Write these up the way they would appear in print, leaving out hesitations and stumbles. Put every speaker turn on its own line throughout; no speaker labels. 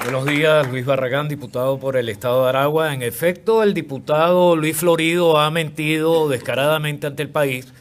Buenos días, Luis Barragán, diputado por el Estado de Aragua. En efecto, el diputado Luis Florido ha mentido descaradamente ante el país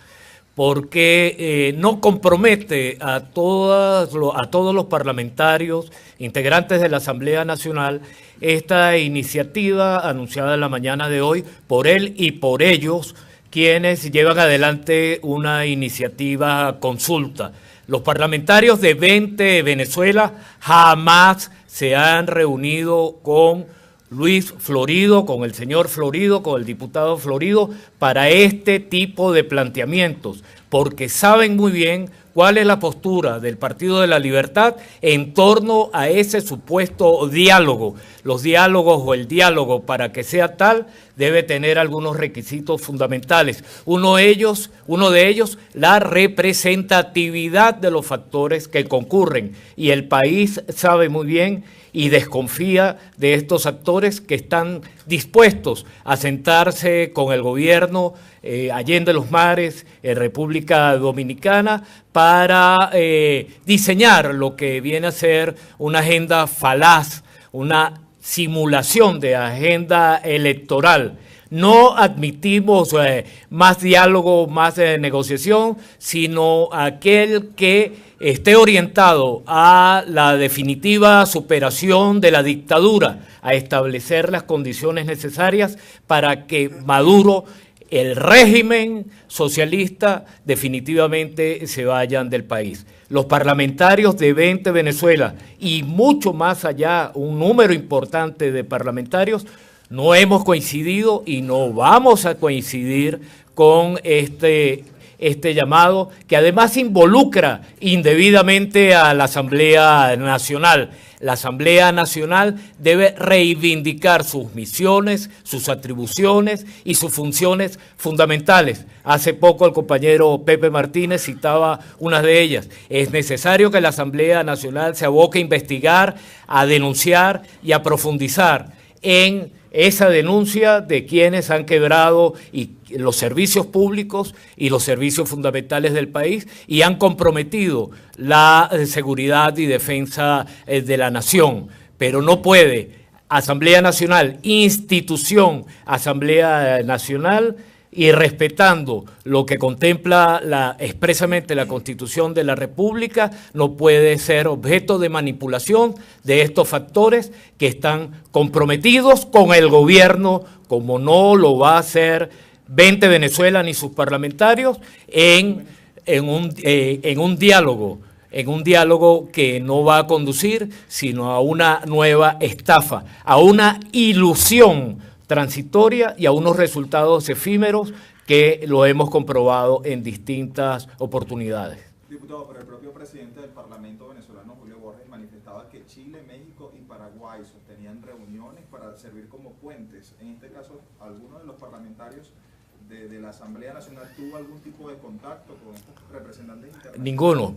porque no compromete a todos los parlamentarios integrantes de la Asamblea Nacional esta iniciativa anunciada en la mañana de hoy por él y por ellos, quienes llevan adelante una iniciativa consulta. Los parlamentarios de 20 Venezuela jamás se han reunido con Luis Florido, con el señor Florido, con el diputado Florido, para este tipo de planteamientos, porque saben muy bien cuál es la postura del Partido de la Libertad en torno a ese supuesto diálogo. Los diálogos o el diálogo, para que sea tal, debe tener algunos requisitos fundamentales. Uno de ellos, la representatividad de los factores que concurren. Y el país sabe muy bien y desconfía de estos actores que están dispuestos a sentarse con el gobierno allende los mares, en República Dominicana, para diseñar lo que viene a ser una agenda falaz, una simulación de agenda electoral. No admitimos más diálogo, más negociación, sino aquel que esté orientado a la definitiva superación de la dictadura, a establecer las condiciones necesarias para que Maduro, el régimen socialista, definitivamente se vayan del país. Los parlamentarios de 20 Venezuela y mucho más allá, un número importante de parlamentarios, no hemos coincidido y no vamos a coincidir con este llamado, que además involucra indebidamente a la Asamblea Nacional. La Asamblea Nacional debe reivindicar sus misiones, sus atribuciones y sus funciones fundamentales. Hace poco el compañero Pepe Martínez citaba una de ellas. Es necesario que la Asamblea Nacional se aboque a investigar, a denunciar y a profundizar en esa denuncia de quienes han quebrado los servicios públicos y los servicios fundamentales del país y han comprometido la seguridad y defensa de la nación. Pero no puede Asamblea Nacional, institución Asamblea Nacional, y respetando lo que contempla expresamente la Constitución de la República, no puede ser objeto de manipulación de estos factores que están comprometidos con el gobierno, como no lo va a hacer 20 Venezuela ni sus parlamentarios, en un diálogo que no va a conducir sino a una nueva estafa, a una ilusión transitoria y a unos resultados efímeros que lo hemos comprobado en distintas oportunidades.
Diputado, pero el propio presidente del Parlamento venezolano, Julio Borges, manifestaba que Chile, México y Paraguay sostenían reuniones para servir como puentes. En este caso, ¿alguno de los parlamentarios de la Asamblea Nacional tuvo algún tipo de contacto con estos representantes internacionales?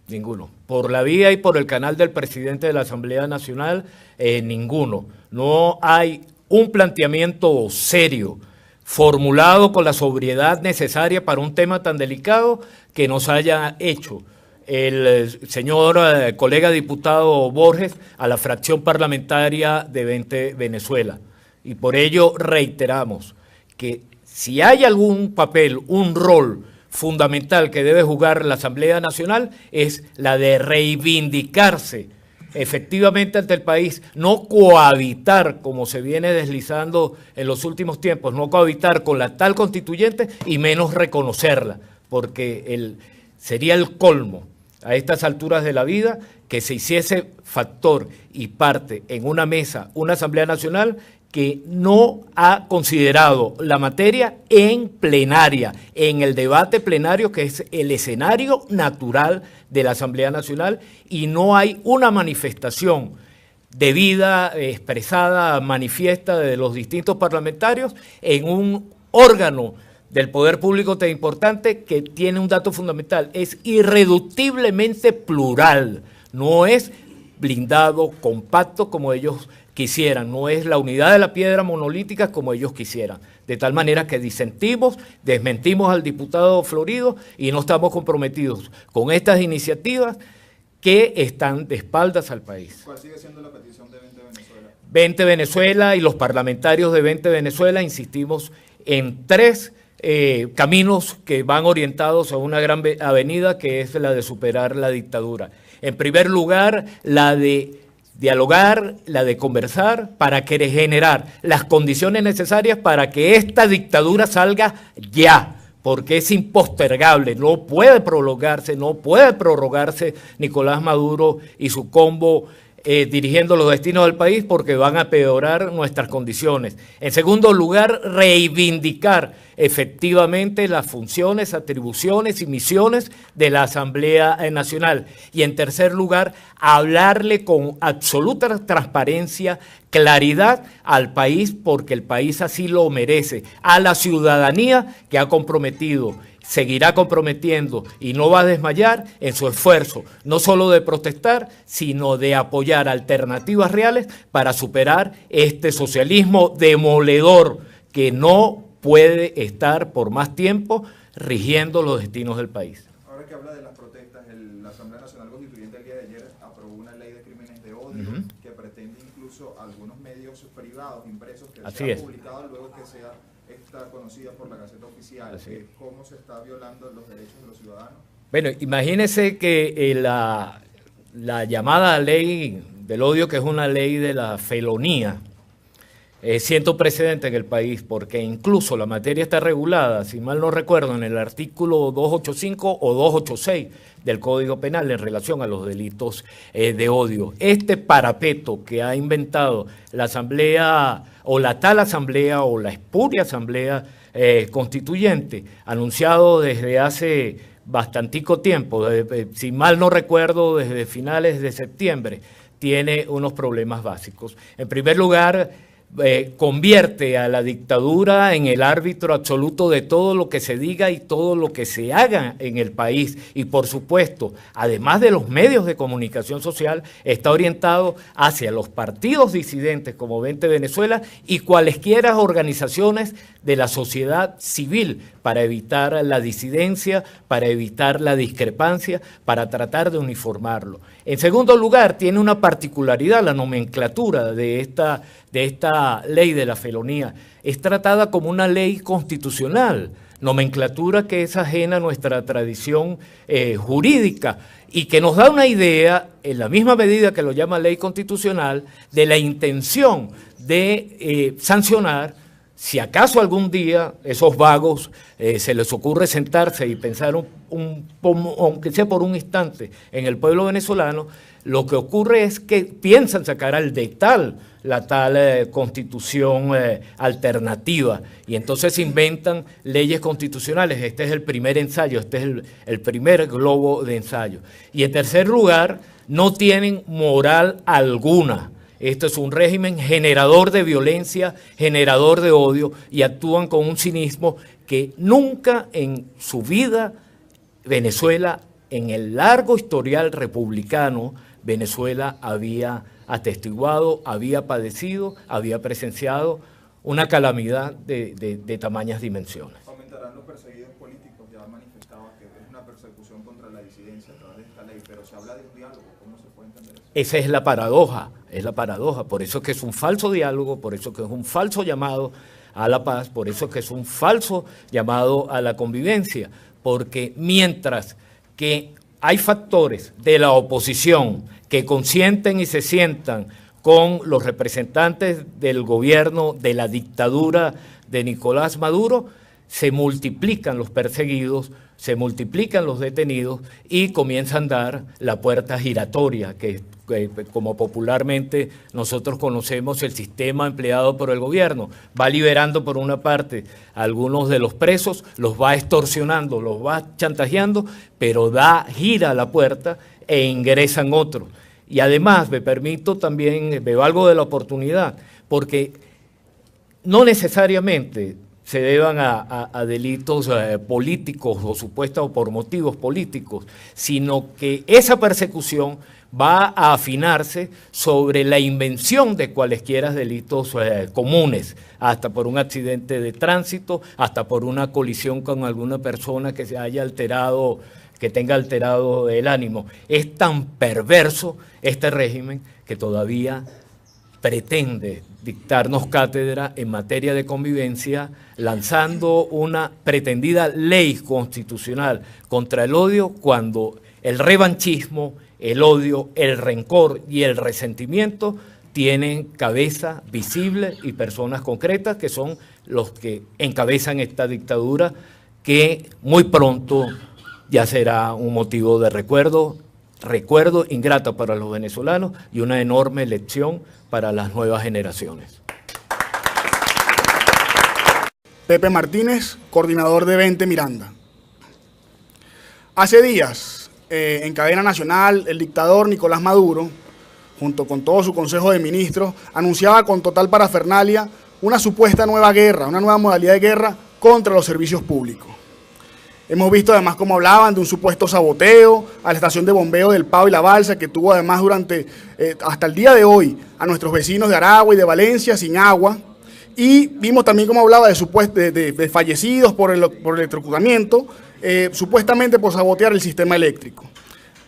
Ninguno. Por la vía y por el canal del presidente de la Asamblea Nacional, ninguno. No hay un planteamiento serio, formulado con la sobriedad necesaria para un tema tan delicado que nos haya hecho el señor colega diputado Borges a la fracción parlamentaria de 20 Venezuela. Y por ello reiteramos que si hay algún papel, un rol fundamental que debe jugar la Asamblea Nacional, es la de reivindicarse efectivamente ante el país, no cohabitar, como se viene deslizando en los últimos tiempos, no cohabitar con la tal constituyente y menos reconocerla, porque sería el colmo a estas alturas de la vida que se hiciese factor y parte en una mesa, una Asamblea Nacional que no ha considerado la materia en plenaria, en el debate plenario, que es el escenario natural de la Asamblea Nacional, y no hay una manifestación debida, expresada, manifiesta de los distintos parlamentarios en un órgano del poder público tan importante que tiene un dato fundamental: es irreductiblemente plural, no es blindado, compacto como ellos quisieran, no es la unidad de la piedra monolítica como ellos quisieran, de tal manera que disentimos, desmentimos al diputado Florido y no estamos comprometidos con estas iniciativas que están de espaldas al país.
¿Cuál sigue siendo la petición de 20 Venezuela?
20 Venezuela y los parlamentarios de 20 Venezuela insistimos en tres caminos que van orientados a una gran avenida, que es la de superar la dictadura. En primer lugar, la de dialogar, la de conversar, para generar las condiciones necesarias para que esta dictadura salga ya, porque es impostergable, no puede prolongarse, no puede prorrogarse Nicolás Maduro y su combo dirigiendo los destinos del país, porque van a empeorar nuestras condiciones. En segundo lugar, reivindicar efectivamente las funciones, atribuciones y misiones de la Asamblea Nacional. Y en tercer lugar, hablarle con absoluta transparencia, claridad al país, porque el país así lo merece, a la ciudadanía que ha comprometido, seguirá comprometiendo y no va a desmayar en su esfuerzo, no solo de protestar, sino de apoyar alternativas reales para superar este socialismo demoledor que no puede estar por más tiempo rigiendo los destinos del país.
Ahora que habla de las protestas, la Asamblea Nacional Constituyente el día de ayer aprobó una ley de crímenes de odio que pretende incluso algunos medios privados impresos que se han publicado luego que sea conocida por la Gaceta Oficial. ¿Cómo se está violando los derechos de los ciudadanos?
Bueno, imagínese que la llamada ley del odio, que es una ley de la felonía, siento precedente en el país, porque incluso la materia está regulada, si mal no recuerdo, en el artículo 285 o 286 del Código Penal en relación a los delitos de odio. Este parapeto que ha inventado la Asamblea, o la tal Asamblea, o la espuria Asamblea Constituyente, anunciado desde hace bastantico tiempo, si mal no recuerdo, desde finales de septiembre, tiene unos problemas básicos. En primer lugar, convierte a la dictadura en el árbitro absoluto de todo lo que se diga y todo lo que se haga en el país. Y por supuesto, además de los medios de comunicación social, está orientado hacia los partidos disidentes como 20 Venezuela y cualesquiera organizaciones de la sociedad civil para evitar la disidencia, para evitar la discrepancia, para tratar de uniformarlo. En segundo lugar, tiene una particularidad la nomenclatura de esta ley de la felonía. Es tratada como una ley constitucional, nomenclatura que es ajena a nuestra tradición jurídica y que nos da una idea, en la misma medida que lo llama ley constitucional, de la intención de sancionar, si acaso algún día esos vagos se les ocurre sentarse y pensar, aunque sea por un instante, en el pueblo venezolano, lo que ocurre es que piensan sacar la tal constitución alternativa, y entonces inventan leyes constitucionales. Este es el primer ensayo, este es el primer globo de ensayo. Y en tercer lugar, no tienen moral alguna. Esto es un régimen generador de violencia, generador de odio, y actúan con un cinismo que nunca en su vida Venezuela, en el largo historial republicano, Venezuela había atestiguado, había padecido, había presenciado una calamidad de tamañas dimensiones.
Aumentarán los perseguidos políticos, ya manifestaba que es una persecución contra la disidencia a través de esta ley, pero se habla de un diálogo, ¿cómo se puede entender eso?
Esa es la paradoja, por eso es que es un falso diálogo, por eso es que es un falso llamado a la paz, por eso es que es un falso llamado a la convivencia, porque mientras que hay factores de la oposición que consienten y se sientan con los representantes del gobierno de la dictadura de Nicolás Maduro, se multiplican los perseguidos, se multiplican los detenidos y comienzan a dar la puerta giratoria, que como popularmente nosotros conocemos el sistema empleado por el gobierno. Va liberando por una parte a algunos de los presos, los va extorsionando, los va chantajeando, pero gira la puerta e ingresan otros. Y además me permito también, me valgo de la oportunidad, porque no necesariamente se deban a delitos políticos o supuestos o por motivos políticos, sino que esa persecución va a afinarse sobre la invención de cualesquiera delitos comunes, hasta por un accidente de tránsito, hasta por una colisión con alguna persona que se haya alterado que tenga alterado el ánimo. Es tan perverso este régimen que todavía pretende dictarnos cátedra en materia de convivencia, lanzando una pretendida ley constitucional contra el odio, cuando el revanchismo, el odio, el rencor y el resentimiento tienen cabeza visible y personas concretas que son los que encabezan esta dictadura, que muy pronto ya será un motivo de recuerdo ingrato para los venezolanos y una enorme lección para las nuevas generaciones.
Pepe Martínez, coordinador de 20 Miranda. Hace días, en cadena nacional, el dictador Nicolás Maduro, junto con todo su consejo de ministros, anunciaba con total parafernalia una supuesta nueva guerra, una nueva modalidad de guerra contra los servicios públicos. Hemos visto además cómo hablaban de un supuesto saboteo a la estación de bombeo del Pao y la Balsa, que tuvo además hasta el día de hoy a nuestros vecinos de Aragua y de Valencia sin agua. Y vimos también cómo hablaba de fallecidos por electrocutamiento, supuestamente por sabotear el sistema eléctrico.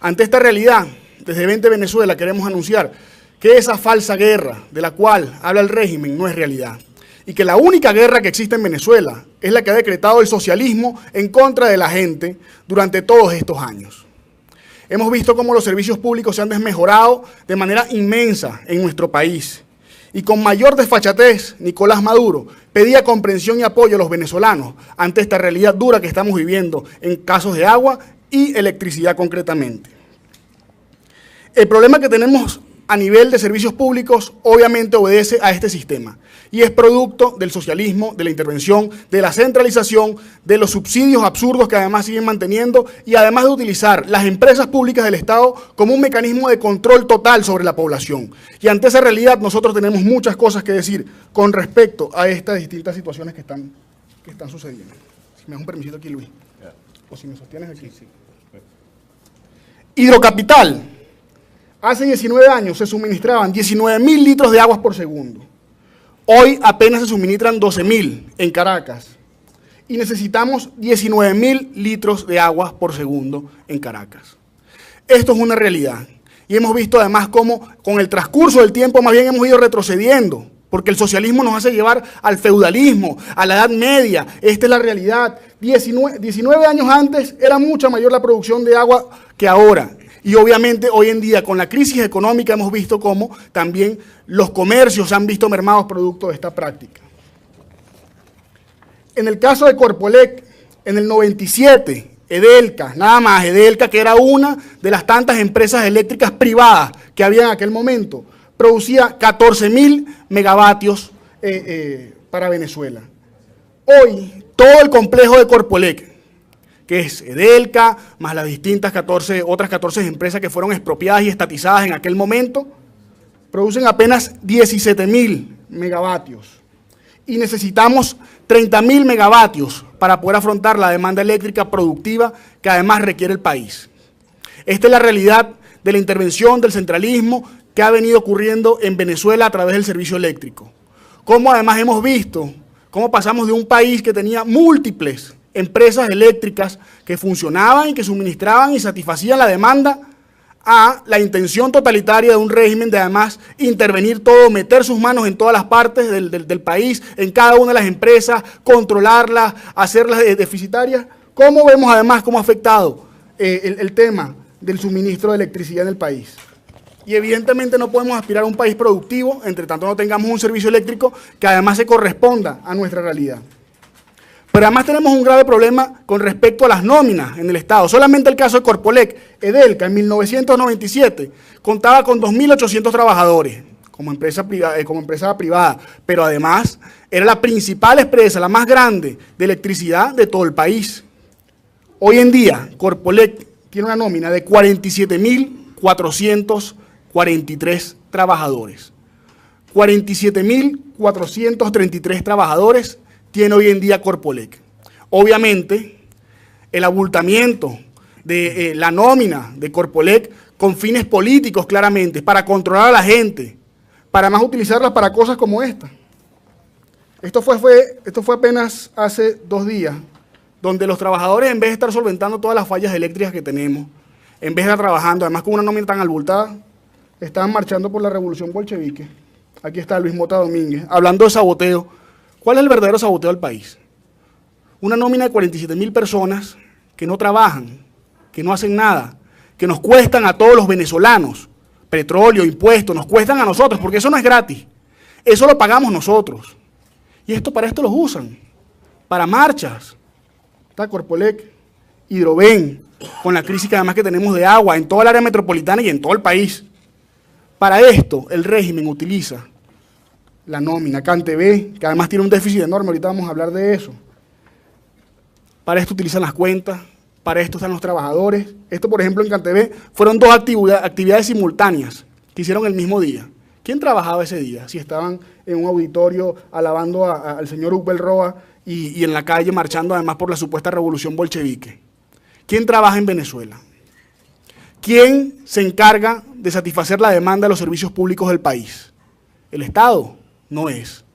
Ante esta realidad, desde 20 Venezuela queremos anunciar que esa falsa guerra de la cual habla el régimen no es realidad, y que la única guerra que existe en Venezuela es la que ha decretado el socialismo en contra de la gente durante todos estos años. Hemos visto cómo los servicios públicos se han desmejorado de manera inmensa en nuestro país, y con mayor desfachatez, Nicolás Maduro pedía comprensión y apoyo a los venezolanos ante esta realidad dura que estamos viviendo en casos de agua y electricidad concretamente. El problema que tenemos a nivel de servicios públicos obviamente obedece a este sistema y es producto del socialismo, de la intervención, de la centralización, de los subsidios absurdos que además siguen manteniendo y además de utilizar las empresas públicas del Estado como un mecanismo de control total sobre la población. Y ante esa realidad nosotros tenemos muchas cosas que decir con respecto a estas distintas situaciones que están sucediendo. Si me das un permisito aquí, Luis, o si me sostienes aquí. Sí. Hidrocapital. Hace 19 años se suministraban 19.000 litros de aguas por segundo. Hoy apenas se suministran 12.000 en Caracas. Y necesitamos 19.000 litros de agua por segundo en Caracas. Esto es una realidad. Y hemos visto además cómo con el transcurso del tiempo más bien hemos ido retrocediendo. Porque el socialismo nos hace llevar al feudalismo, a la Edad Media. Esta es la realidad. 19 años antes era mucha mayor la producción de agua que ahora. Y obviamente hoy en día con la crisis económica hemos visto cómo también los comercios se han visto mermados producto de esta práctica. En el caso de Corpoelec, en el 97, Edelca, nada más, Edelca, que era una de las tantas empresas eléctricas privadas que había en aquel momento, producía 14.000 megavatios para Venezuela. Hoy, todo el complejo de Corpoelec, que es Edelca, más las distintas otras 14 empresas que fueron expropiadas y estatizadas en aquel momento, producen apenas 17.000 megavatios. Y necesitamos 30.000 megavatios para poder afrontar la demanda eléctrica productiva que además requiere el país. Esta es la realidad de la intervención del centralismo que ha venido ocurriendo en Venezuela a través del servicio eléctrico. Como además hemos visto cómo pasamos de un país que tenía múltiples empresas eléctricas que funcionaban y que suministraban y satisfacían la demanda a la intención totalitaria de un régimen de además intervenir todo, meter sus manos en todas las partes del país, en cada una de las empresas, controlarlas, hacerlas deficitarias. ¿Cómo vemos además cómo ha afectado el tema del suministro de electricidad en el país? Y evidentemente no podemos aspirar a un país productivo, entre tanto no tengamos un servicio eléctrico que además se corresponda a nuestra realidad. Pero además tenemos un grave problema con respecto a las nóminas en el Estado. Solamente el caso de Corpoelec, Edelca, en 1997, contaba con 2.800 trabajadores como empresa privada, pero además era la principal empresa, la más grande de electricidad de todo el país. Hoy en día, Corpoelec tiene una nómina de 47.443 trabajadores. 47.433 trabajadores tiene hoy en día Corpoelec. Obviamente, el abultamiento de la nómina de Corpoelec con fines políticos claramente, para controlar a la gente, para más utilizarlas para cosas como esta. Esto fue apenas hace 2 días, donde los trabajadores, en vez de estar solventando todas las fallas eléctricas que tenemos, en vez de estar trabajando, además con una nómina tan abultada, estaban marchando por la revolución bolchevique. Aquí está Luis Mota Domínguez, hablando de saboteo. ¿Cuál es el verdadero saboteo del país? Una nómina de 47.000 personas que no trabajan, que no hacen nada, que nos cuestan a todos los venezolanos, petróleo, impuestos, nos cuestan a nosotros, porque eso no es gratis, eso lo pagamos nosotros. Y para esto los usan, para marchas. Está Corpolec, Hidroven, con la crisis que además que tenemos de agua en toda el área metropolitana y en todo el país. Para esto el régimen utiliza la nómina, CanTV, que además tiene un déficit enorme, ahorita vamos a hablar de eso. Para esto utilizan las cuentas, para esto están los trabajadores. Esto, por ejemplo, en CanTV fueron dos actividades simultáneas que hicieron el mismo día. ¿Quién trabajaba ese día? Si estaban en un auditorio alabando al señor Upel Roa y en la calle marchando además por la supuesta revolución bolchevique. ¿Quién trabaja en Venezuela? ¿Quién se encarga de satisfacer la demanda de los servicios públicos del país? El Estado no es.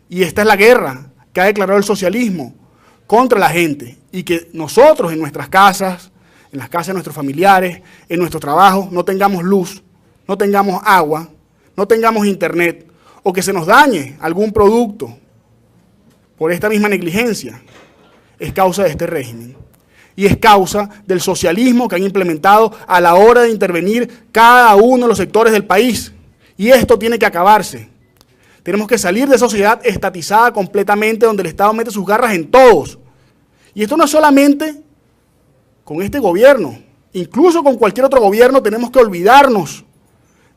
Y esta es la guerra que ha declarado el socialismo contra la gente y que nosotros en nuestras casas, en las casas de nuestros familiares, en nuestro trabajo, no tengamos luz, no tengamos agua, no tengamos internet o que se nos dañe algún producto por esta misma negligencia, es causa de este régimen. Y es causa del socialismo que han implementado a la hora de intervenir cada uno de los sectores del país. Y esto tiene que acabarse. Tenemos que salir de esa sociedad estatizada completamente, donde el Estado mete sus garras en todos. Y esto no es solamente con este gobierno. Incluso con cualquier otro gobierno tenemos que olvidarnos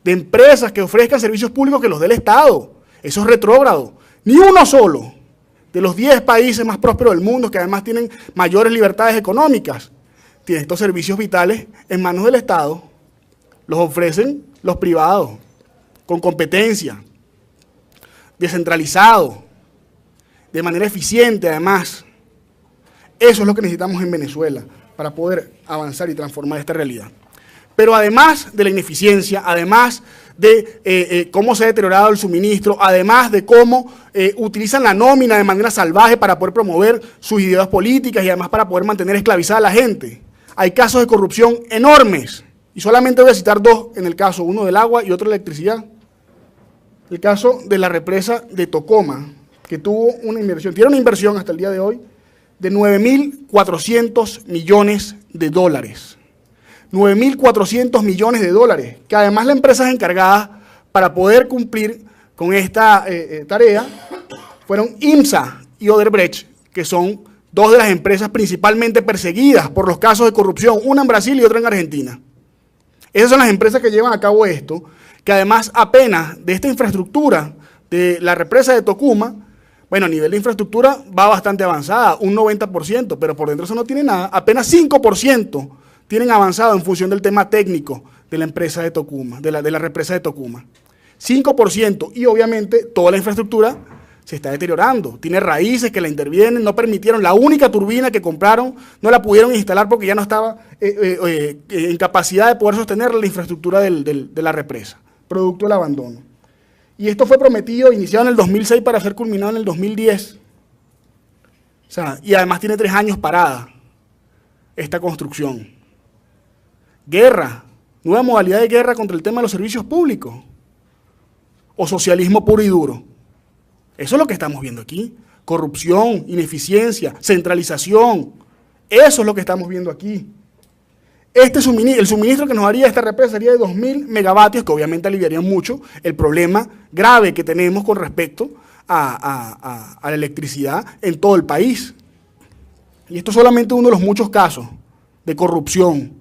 de empresas que ofrezcan servicios públicos que los dé el Estado. Eso es retrógrado. Ni uno solo de los 10 países más prósperos del mundo, que además tienen mayores libertades económicas, tienen estos servicios vitales en manos del Estado. Los ofrecen los privados, con competencia, descentralizado, de manera eficiente además. Eso es lo que necesitamos en Venezuela para poder avanzar y transformar esta realidad. Pero además de la ineficiencia, además de cómo se ha deteriorado el suministro, además de cómo utilizan la nómina de manera salvaje para poder promover sus ideas políticas y además para poder mantener esclavizada a la gente, hay casos de corrupción enormes. Y solamente voy a citar dos en el caso, uno del agua y otro de electricidad. El caso de la represa de Tocoma, que tuvo una inversión, tiene una inversión hasta el día de hoy de 9.400 millones de dólares. 9.400 millones de dólares, que además la empresa encargada para poder cumplir con esta tarea fueron IMSA y Odebrecht, que son dos de las empresas principalmente perseguidas por los casos de corrupción, una en Brasil y otra en Argentina. Esas son las empresas que llevan a cabo esto, que además apenas de esta infraestructura de la represa de Tocuma, bueno, a nivel de infraestructura va bastante avanzada, un 90%, pero por dentro eso no tiene nada, apenas 5% tienen avanzado en función del tema técnico de la empresa de Tocuma, de la represa de Tocuma. 5%, y obviamente toda la infraestructura se está deteriorando, tiene raíces que la intervienen, no permitieron, la única turbina que compraron no la pudieron instalar porque ya no estaba en capacidad de poder sostener la infraestructura de la represa, producto del abandono. Y esto fue prometido, iniciado en el 2006 para ser culminado en el 2010. O sea, y además tiene 3 años parada esta construcción. Guerra, nueva modalidad de guerra contra el tema de los servicios públicos. O socialismo puro y duro. Eso es lo que estamos viendo aquí. Corrupción, ineficiencia, centralización. Eso es lo que estamos viendo aquí. El suministro que nos haría esta represa sería de 2.000 megavatios, que obviamente aliviarían mucho el problema grave que tenemos con respecto a la electricidad en todo el país. Y esto es solamente uno de los muchos casos de corrupción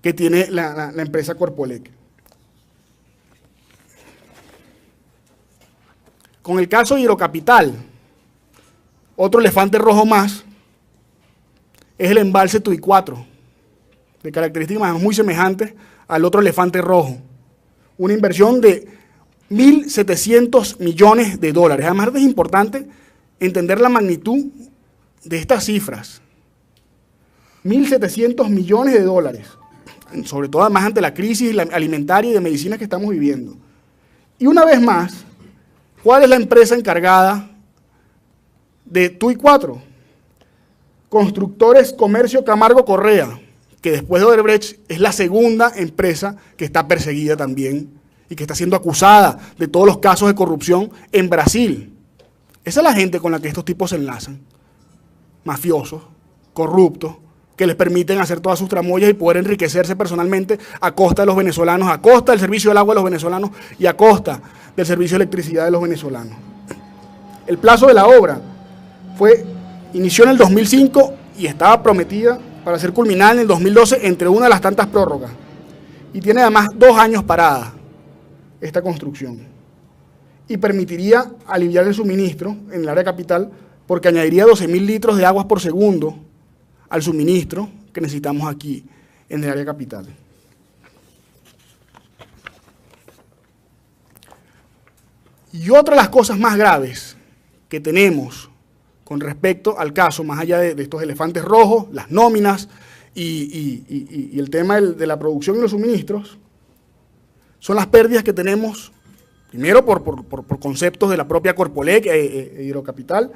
que tiene la empresa Corpolec. Con el caso de Hidrocapital, otro elefante rojo más es el embalse Tuy 4, de características muy semejantes al otro elefante rojo. Una inversión de 1.700 millones de dólares. Además es importante entender la magnitud de estas cifras. 1.700 millones de dólares, sobre todo además ante la crisis alimentaria y de medicina que estamos viviendo. Y una vez más, ¿cuál es la empresa encargada de Tuy 4? Constructores Comercio Camargo Correa, que después de Odebrecht es la segunda empresa que está perseguida también y que está siendo acusada de todos los casos de corrupción en Brasil. Esa es la gente con la que estos tipos se enlazan. Mafiosos, corruptos, que les permiten hacer todas sus tramoyas y poder enriquecerse personalmente a costa de los venezolanos, a costa del servicio del agua de los venezolanos y a costa del servicio de electricidad de los venezolanos. El plazo de la obra inició en el 2005 y estaba prometida para ser culminada en el 2012 entre una de las tantas prórrogas. Y tiene además 2 años parada esta construcción. Y permitiría aliviar el suministro en el área capital porque añadiría 12.000 litros de aguas por segundo al suministro que necesitamos aquí en el área capital. Y otra de las cosas más graves que tenemos con respecto al caso, más allá de estos elefantes rojos, las nóminas y el tema de la producción y los suministros, son las pérdidas que tenemos, primero por conceptos de la propia Corpolec, Hidrocapital,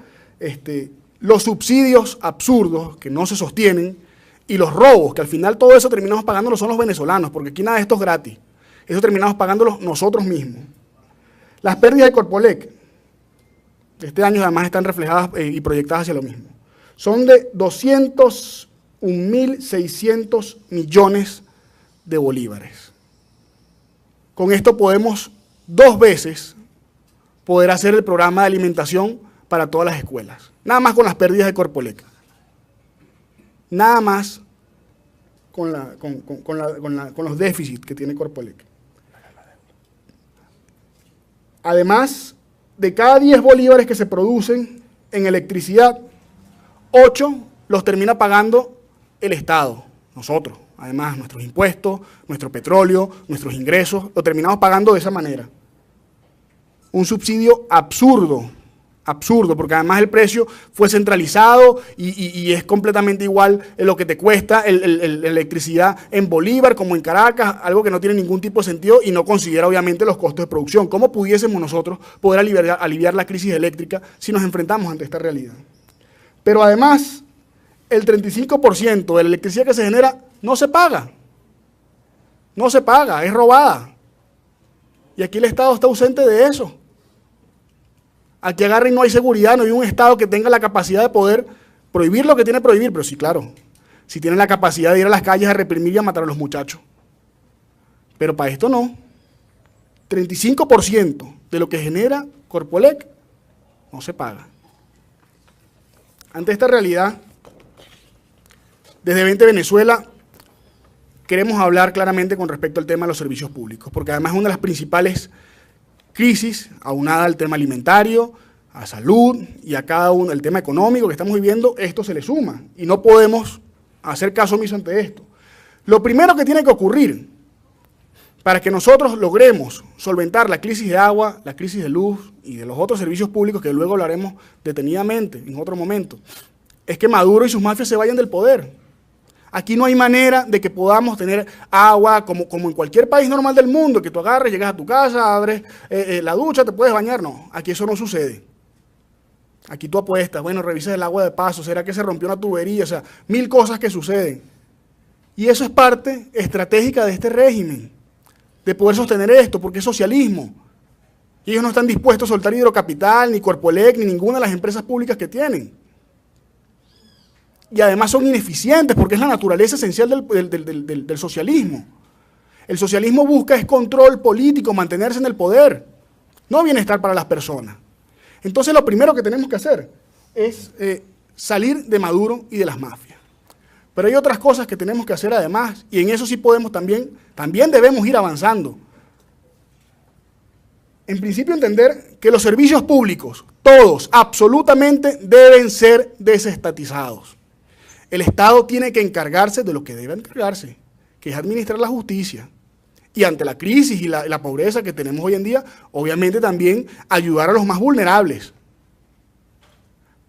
los subsidios absurdos que no se sostienen y los robos, que al final todo eso terminamos pagándolo son los venezolanos, porque aquí nada de esto es gratis. Eso terminamos pagándolo nosotros mismos. Las pérdidas de Corpolec, este año además están reflejadas y proyectadas hacia lo mismo. Son de 201.600 millones de bolívares. Con esto podemos 2 veces poder hacer el programa de alimentación para todas las escuelas. Nada más con las pérdidas de Corpolec. Nada más con los déficits que tiene Corpolec. Además, de cada 10 bolívares que se producen en electricidad, 8 los termina pagando el Estado, nosotros. Además, nuestros impuestos, nuestro petróleo, nuestros ingresos, lo terminamos pagando de esa manera. Un subsidio absurdo, porque además el precio fue centralizado y es completamente igual en lo que te cuesta la electricidad en Bolívar como en Caracas, algo que no tiene ningún tipo de sentido y no considera obviamente los costos de producción. ¿Cómo pudiésemos nosotros poder aliviar la crisis eléctrica si nos enfrentamos ante esta realidad? Pero además, el 35% de la electricidad que se genera no se paga. No se paga, es robada. Y aquí el Estado está ausente de eso. Aquí agarra y no hay seguridad, no hay un Estado que tenga la capacidad de poder prohibir lo que tiene que prohibir, pero sí, claro, si tienen la capacidad de ir a las calles a reprimir y a matar a los muchachos. Pero para esto no. 35% de lo que genera Corpolec no se paga. Ante esta realidad, desde 20 Venezuela queremos hablar claramente con respecto al tema de los servicios públicos, porque además es una de las principales crisis, aunada al tema alimentario, a salud y a cada uno, el tema económico que estamos viviendo, esto se le suma y no podemos hacer caso omiso ante esto. Lo primero que tiene que ocurrir para que nosotros logremos solventar la crisis de agua, la crisis de luz y de los otros servicios públicos que luego hablaremos detenidamente en otro momento, es que Maduro y sus mafias se vayan del poder. Aquí no hay manera de que podamos tener agua como en cualquier país normal del mundo, que tú agarres, llegas a tu casa, abres la ducha, te puedes bañar. No, aquí eso no sucede. Aquí tú apuestas, bueno, revisas el agua de paso, ¿será que se rompió una tubería? O sea, 1000 cosas que suceden. Y eso es parte estratégica de este régimen, de poder sostener esto, porque es socialismo. Y ellos no están dispuestos a soltar Hidrocapital, ni Corpolec, ni ninguna de las empresas públicas que tienen. Y además son ineficientes porque es la naturaleza esencial del socialismo. El socialismo busca es control político, mantenerse en el poder, no bienestar para las personas. Entonces lo primero que tenemos que hacer es salir de Maduro y de las mafias. Pero hay otras cosas que tenemos que hacer además, y en eso sí podemos también debemos ir avanzando. En principio entender que los servicios públicos, todos, absolutamente, deben ser desestatizados. El Estado tiene que encargarse de lo que debe encargarse, que es administrar la justicia. Y ante la crisis y la pobreza que tenemos hoy en día, obviamente también ayudar a los más vulnerables.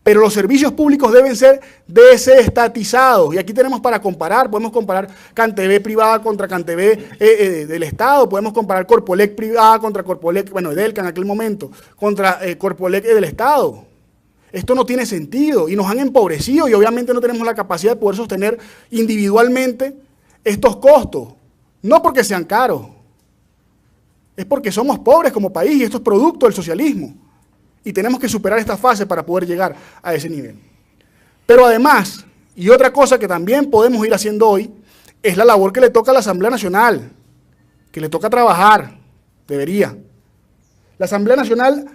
Pero los servicios públicos deben ser desestatizados. Y aquí tenemos para comparar, podemos comparar CanTV privada contra CanTV del Estado, podemos comparar Corpolec privada contra Corpolec, bueno, Edelca en aquel momento, contra Corpolec del Estado. Esto no tiene sentido y nos han empobrecido y obviamente no tenemos la capacidad de poder sostener individualmente estos costos. No porque sean caros, es porque somos pobres como país y esto es producto del socialismo. Y tenemos que superar esta fase para poder llegar a ese nivel. Pero además, y otra cosa que también podemos ir haciendo hoy, es la labor que le toca a la Asamblea Nacional, que le toca trabajar, debería. La Asamblea Nacional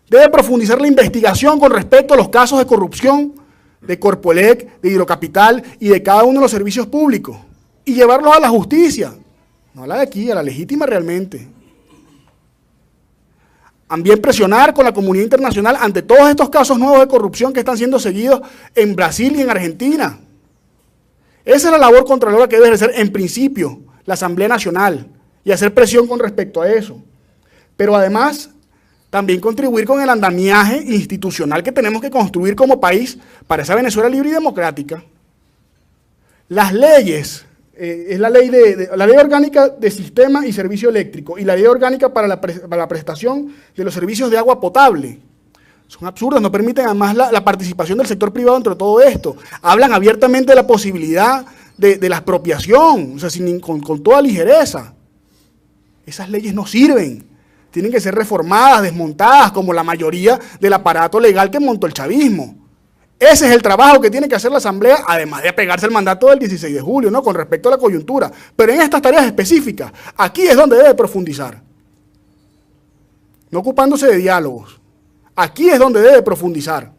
debe profundizar la investigación con respecto a los casos de corrupción de Corpoelec, de Hidrocapital y de cada uno de los servicios públicos y llevarlos a la justicia, no a la de aquí, a la legítima realmente. También presionar con la comunidad internacional ante todos estos casos nuevos de corrupción que están siendo seguidos en Brasil y en Argentina. Esa es la labor contralora que debe ejercer en principio la Asamblea Nacional y hacer presión con respecto a eso. Pero además, también contribuir con el andamiaje institucional que tenemos que construir como país para esa Venezuela libre y democrática. Las leyes, es la ley orgánica de sistema y servicio eléctrico y la ley orgánica para la prestación de los servicios de agua potable. Son absurdas, no permiten además la participación del sector privado dentro de todo esto. Hablan abiertamente de la posibilidad de la expropiación, o sea, con toda ligereza. Esas leyes no sirven. Tienen que ser reformadas, desmontadas, como la mayoría del aparato legal que montó el chavismo. Ese es el trabajo que tiene que hacer la Asamblea, además de apegarse al mandato del 16 de julio, ¿no? Con respecto a la coyuntura. Pero en estas tareas específicas, aquí es donde debe profundizar. No ocupándose de diálogos. Aquí es donde debe profundizar.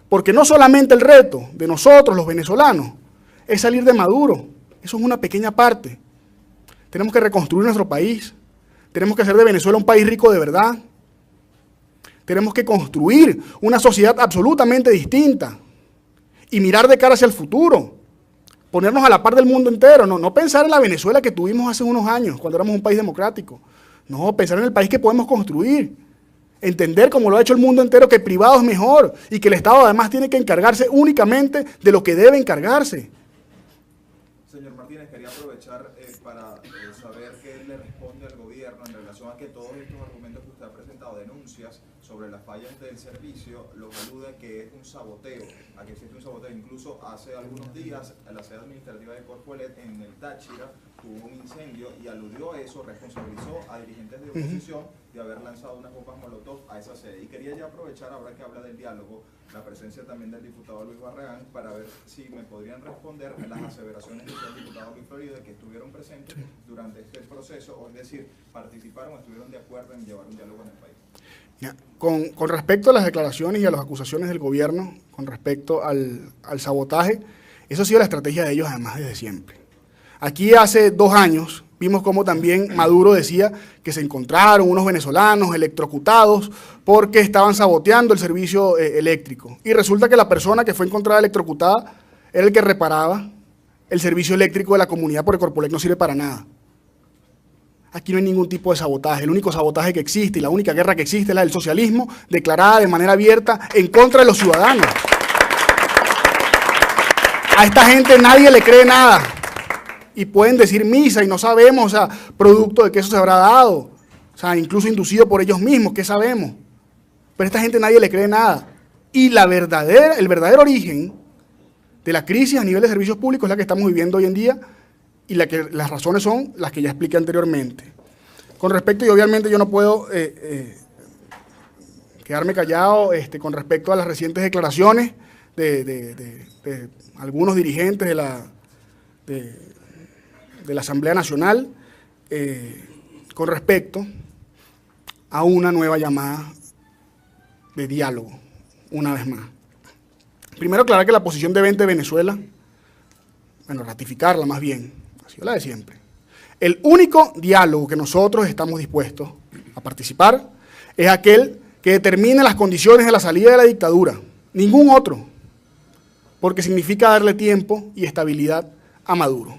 Porque no solamente el reto de nosotros, los venezolanos, es salir de Maduro. Eso es una pequeña parte. Tenemos que reconstruir nuestro país. Tenemos que hacer de Venezuela un país rico de verdad. Tenemos que construir una sociedad absolutamente distinta y mirar de cara hacia el futuro, ponernos a la par del mundo entero, no pensar en la Venezuela que tuvimos hace unos años, cuando éramos un país democrático, no, pensar en el país que podemos construir, entender, como lo ha hecho el mundo entero, que el privado es mejor y que el Estado además tiene que encargarse únicamente de lo que debe encargarse.
Señor Martínez, quería aprovechar para saber qué le responde al gobierno en relación a que todos estos argumentos que usted ha presentado, denuncias sobre las fallas del servicio, los alude a que es un saboteo, a que existe un saboteo. Incluso hace algunos días la sede administrativa de Corpoelec en el Táchira tuvo un incendio y aludió a eso, responsabilizó a dirigentes de oposición de haber lanzado unas bombas molotov a esa sede. Y quería ya aprovechar, ahora que habla del diálogo, la presencia también del diputado Luis Barragán, para ver si me podrían responder a las aseveraciones del diputado Luis Florido de que estuvieron presentes durante este proceso, o es decir, participaron o estuvieron de acuerdo en llevar un diálogo en el país.
Con respecto a las declaraciones y a las acusaciones del gobierno, con respecto al sabotaje, eso ha sido la estrategia de ellos además desde siempre. Aquí hace 2 años vimos cómo también Maduro decía que se encontraron unos venezolanos electrocutados porque estaban saboteando el servicio eléctrico. Y resulta que la persona que fue encontrada electrocutada era el que reparaba el servicio eléctrico de la comunidad, porque Corpoelec no sirve para nada. Aquí no hay ningún tipo de sabotaje. El único sabotaje que existe y la única guerra que existe es la del socialismo, declarada de manera abierta en contra de los ciudadanos. A esta gente nadie le cree nada. Y pueden decir misa y no sabemos, o sea, producto de que eso se habrá dado. O sea, incluso inducido por ellos mismos, ¿qué sabemos? Pero a esta gente nadie le cree nada. Y el verdadero origen de la crisis a nivel de servicios públicos es la que estamos viviendo hoy en día, y las razones son las que ya expliqué anteriormente. Con respecto, y obviamente yo no puedo quedarme callado con respecto a las recientes declaraciones de algunos dirigentes de la Asamblea Nacional con respecto a una nueva llamada de diálogo, una vez más. Primero, aclarar que la posición de 20 de Venezuela, bueno, ratificarla más bien, ha sido la de siempre. El único diálogo que nosotros estamos dispuestos a participar es aquel que determine las condiciones de la salida de la dictadura, ningún otro, porque significa darle tiempo y estabilidad a Maduro.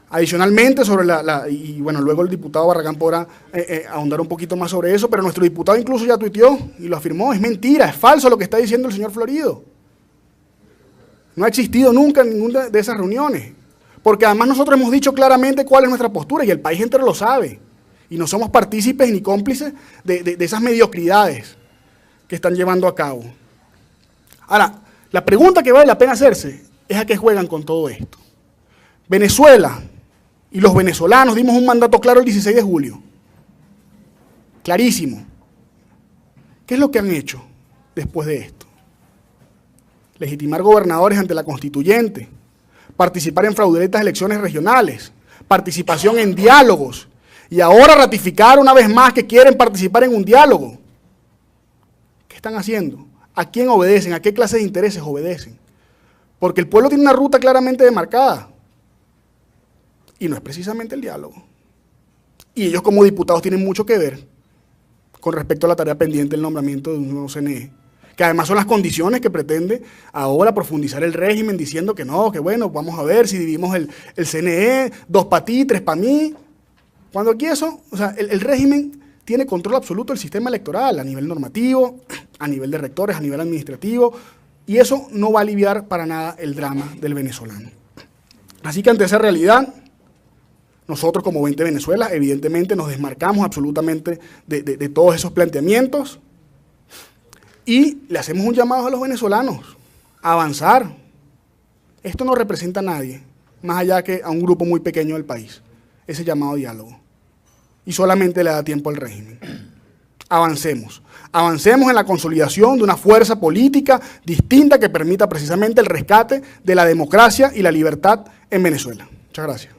Adicionalmente, y bueno, luego el diputado Barragán podrá ahondar un poquito más sobre eso, pero nuestro diputado incluso ya tuiteó y lo afirmó, es mentira, es falso lo que está diciendo el señor Florido. No ha existido nunca en ninguna de esas reuniones, porque además nosotros hemos dicho claramente cuál es nuestra postura y el país entero lo sabe, y no somos partícipes ni cómplices de esas mediocridades. que están llevando a cabo. Ahora, la pregunta que vale la pena hacerse es a qué juegan con todo esto. Venezuela y los venezolanos dimos un mandato claro el 16 de julio. Clarísimo. ¿Qué es lo que han hecho después de esto? Legitimar gobernadores ante la constituyente, participar en fraudulentas elecciones regionales, participación en diálogos, y ahora ratificar una vez más que quieren participar en un diálogo. ¿Qué están haciendo? ¿A quién obedecen? ¿A qué clase de intereses obedecen? Porque el pueblo tiene una ruta claramente demarcada, y no es precisamente el diálogo. Y ellos como diputados tienen mucho que ver con respecto a la tarea pendiente del nombramiento de un nuevo CNE, que además son las condiciones que pretende ahora profundizar el régimen, diciendo que no, que bueno, vamos a ver si dividimos el CNE, 2 para ti, 3 para mí. Cuando aquí eso, o sea, el régimen tiene control absoluto del sistema electoral a nivel normativo, a nivel de rectores, a nivel administrativo, y eso no va a aliviar para nada el drama del venezolano. Así que ante esa realidad, nosotros como 20 Venezuela, evidentemente nos desmarcamos absolutamente de todos esos planteamientos y le hacemos un llamado a los venezolanos a avanzar. Esto no representa a nadie, más allá que a un grupo muy pequeño del país, ese llamado a diálogo. Y solamente le da tiempo al régimen. Avancemos. Avancemos en la consolidación de una fuerza política distinta que permita precisamente el rescate de la democracia y la libertad en Venezuela. Muchas gracias.